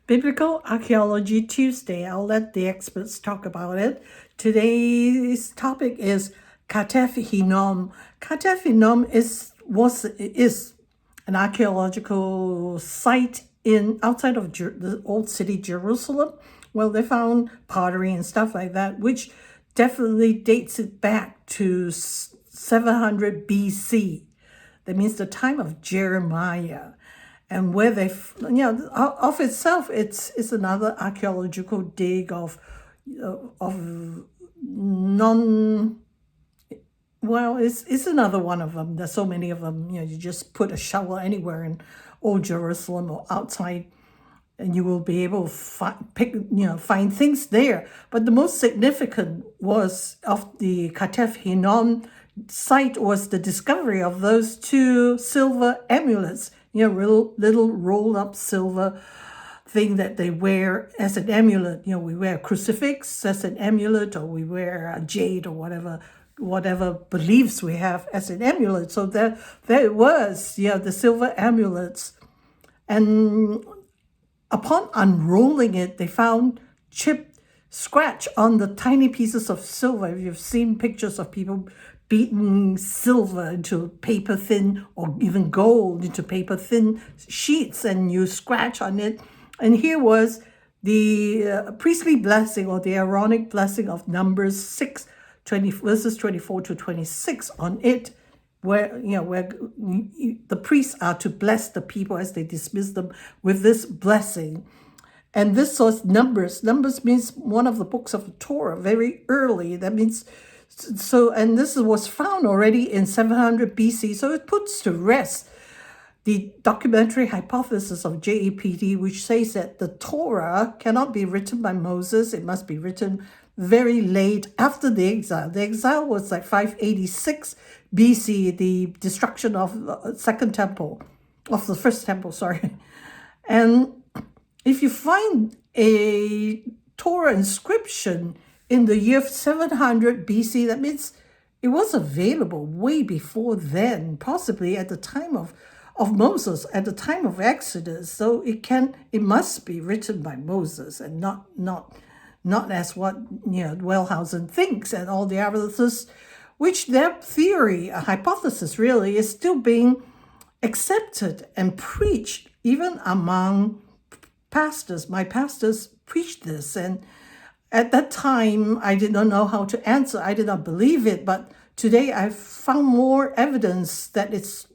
Biblical Archaeology Tuesday. I'll let the experts talk about it. Today's topic is Ketef Hinnom. Ketef Hinnom is an archaeological site in outside of the old city Jerusalem. Well, they found pottery and stuff like that, which definitely dates it back to 700 BC. That means the time of Jeremiah. And where of itself, it's another archaeological dig of non. Well, it's another one of them. There's so many of them. You just put a shovel anywhere in old Jerusalem or outside, and you will be able to find things there. But the most significant was of the Ketef Hinnom site was the discovery of those two silver amulets, little rolled up silver thing that they wear as an amulet. We wear a crucifix as an amulet, or we wear a jade or whatever beliefs we have as an amulet. So there it was, the silver amulets. And upon unrolling it, they found chipped scratch on the tiny pieces of silver. If you've seen pictures of people beating silver into paper thin, or even gold into paper thin sheets, and you scratch on it. And here was the priestly blessing, or the Aaronic blessing of Numbers 6, verses 24 to 26 on it, where the priests are to bless the people as they dismiss them with this blessing. And this was Numbers. Numbers means one of the books of the Torah, very early. That means and this was found already in 700 BC. So it puts to rest the documentary hypothesis of JEPD, which says that the Torah cannot be written by Moses. It must be written very late after the exile. The exile was like 586 BC, the destruction of the first temple, sorry. And if you find a Torah inscription in the year 700 BC, that means it was available way before then, possibly at the time of Moses, at the time of Exodus. So it must be written by Moses, and not as what Wellhausen thinks and all the others, which their theory, a hypothesis really, is still being accepted and preached even among pastors. My pastors preached this, and at that time, I did not know how to answer. I did not believe it, but today I've found more evidence that it's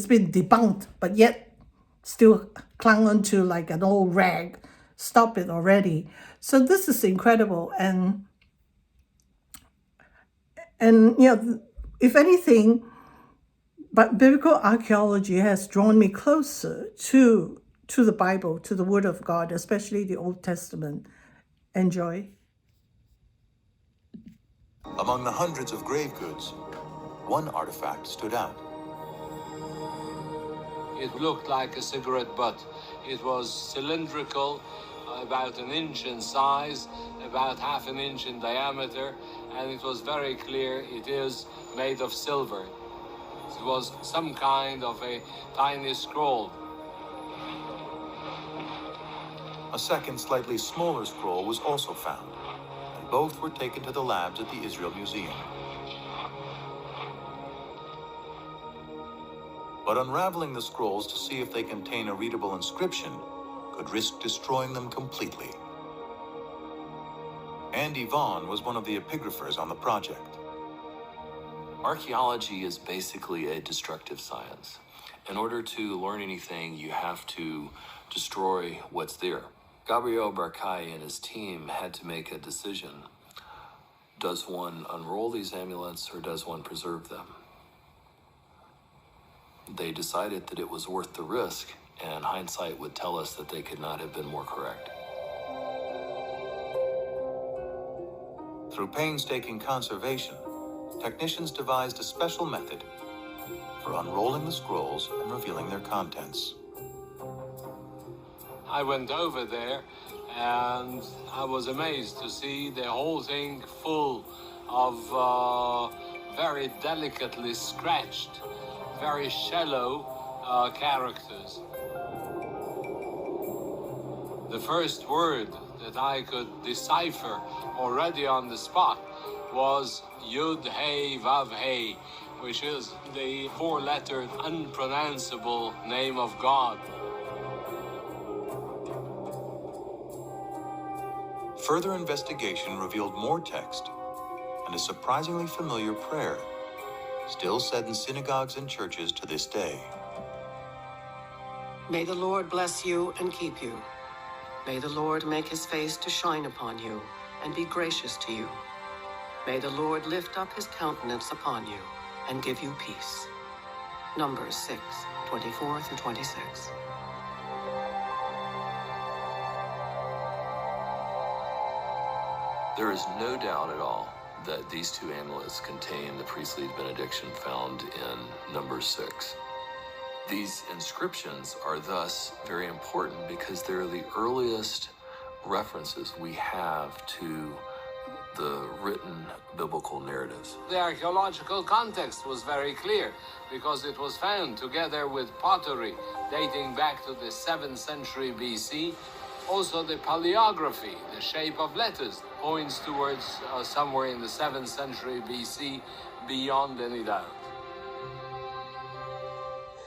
been debunked, but yet still clung onto like an old rag. Stop it already. So this is incredible, and if anything, but biblical archaeology has drawn me closer to the Bible, to the Word of God, especially the Old Testament. Enjoy. Among the hundreds of grave goods, one artifact stood out. It looked like a cigarette butt. It was cylindrical, about an inch in size, about half an inch in diameter, and it was very clear it is made of silver. It was some kind of a tiny scroll. A second, slightly smaller scroll was also found, and both were taken to the labs at the Israel Museum. But unraveling the scrolls to see if they contain a readable inscription could risk destroying them completely. Andy Vaughn was one of the epigraphers on the project. Archaeology is basically a destructive science. In order to learn anything, you have to destroy what's there. Gabriel Barkai and his team had to make a decision. Does one unroll these amulets, or does one preserve them? They decided that it was worth the risk, and hindsight would tell us that they could not have been more correct. Through painstaking conservation, technicians devised a special method for unrolling the scrolls and revealing their contents. I went over there and I was amazed to see the whole thing full of very delicately scratched, very shallow characters. The first word that I could decipher already on the spot was Yud Hey Vav Hey, which is the four-lettered, unpronounceable name of God. Further investigation revealed more text and a surprisingly familiar prayer, still said in synagogues and churches to this day. May the Lord bless you and keep you. May the Lord make his face to shine upon you and be gracious to you. May the Lord lift up his countenance upon you and give you peace. Numbers 6, 24 through 26. There is no doubt at all that these two amulets contain the priestly benediction found in Numbers 6. These inscriptions are thus very important because they're the earliest references we have to the written biblical narratives. The archaeological context was very clear because it was found together with pottery dating back to the 7th century BC. Also the paleography, the shape of letters, points towards somewhere in the 7th century BC beyond any doubt.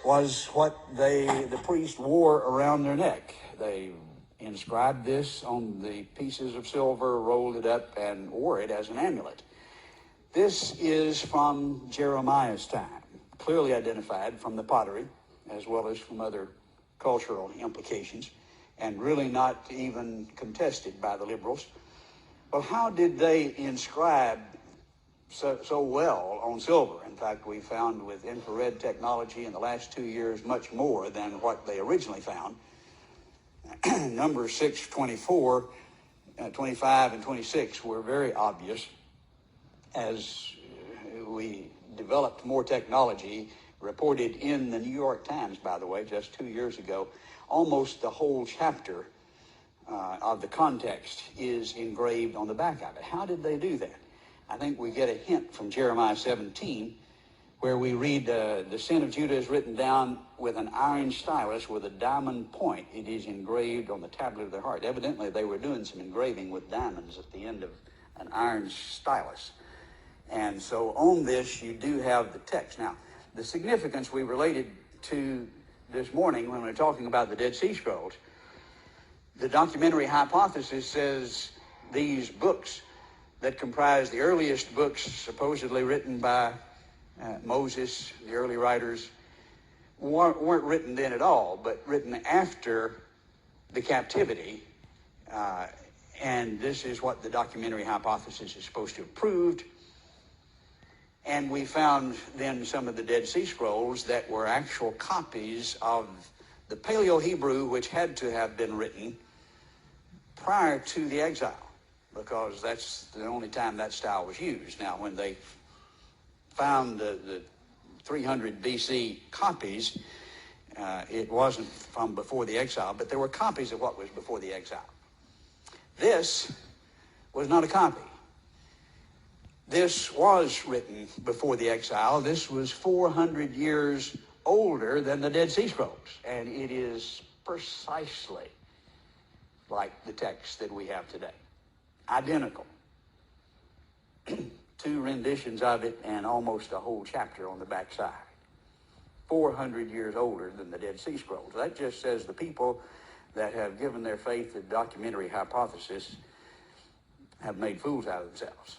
Was what the priest wore around their neck. They inscribed this on the pieces of silver, rolled it up, and wore it as an amulet. This is from Jeremiah's time, clearly identified from the pottery, as well as from other cultural implications, and really not even contested by the liberals. Well, how did they inscribe so well on silver? In fact, we found with infrared technology in the last 2 years much more than what they originally found. Numbers 6, 24, 25, and 26 were very obvious. As we developed more technology, reported in the New York Times, by the way, just 2 years ago, almost the whole chapter of the context is engraved on the back of it. How did they do that? I think we get a hint from Jeremiah 17, where we read, the sin of Judah is written down with an iron stylus with a diamond point. It is engraved on the tablet of their heart. Evidently, they were doing some engraving with diamonds at the end of an iron stylus. And so on this, you do have the text. Now, the significance we related to this morning when we're talking about the Dead Sea Scrolls, the documentary hypothesis says these books that comprise the earliest books supposedly written by Moses, the early writers, weren't written then at all, but written after the captivity. And this is what the documentary hypothesis is supposed to have proved. And we found then some of the Dead Sea Scrolls that were actual copies of the Paleo-Hebrew, which had to have been written prior to the exile, because that's the only time that style was used. Now, when they found the 300 BC copies, it wasn't from before the exile, but there were copies of what was before the exile. This was not a copy. This was written before the exile. This was 400 years older than the Dead Sea Scrolls, and it is precisely like the text that we have today. Identical. 2 renditions of it and almost a whole chapter on the backside. 400 years older than the Dead Sea Scrolls. That just says the people that have given their faith to the documentary hypothesis have made fools out of themselves.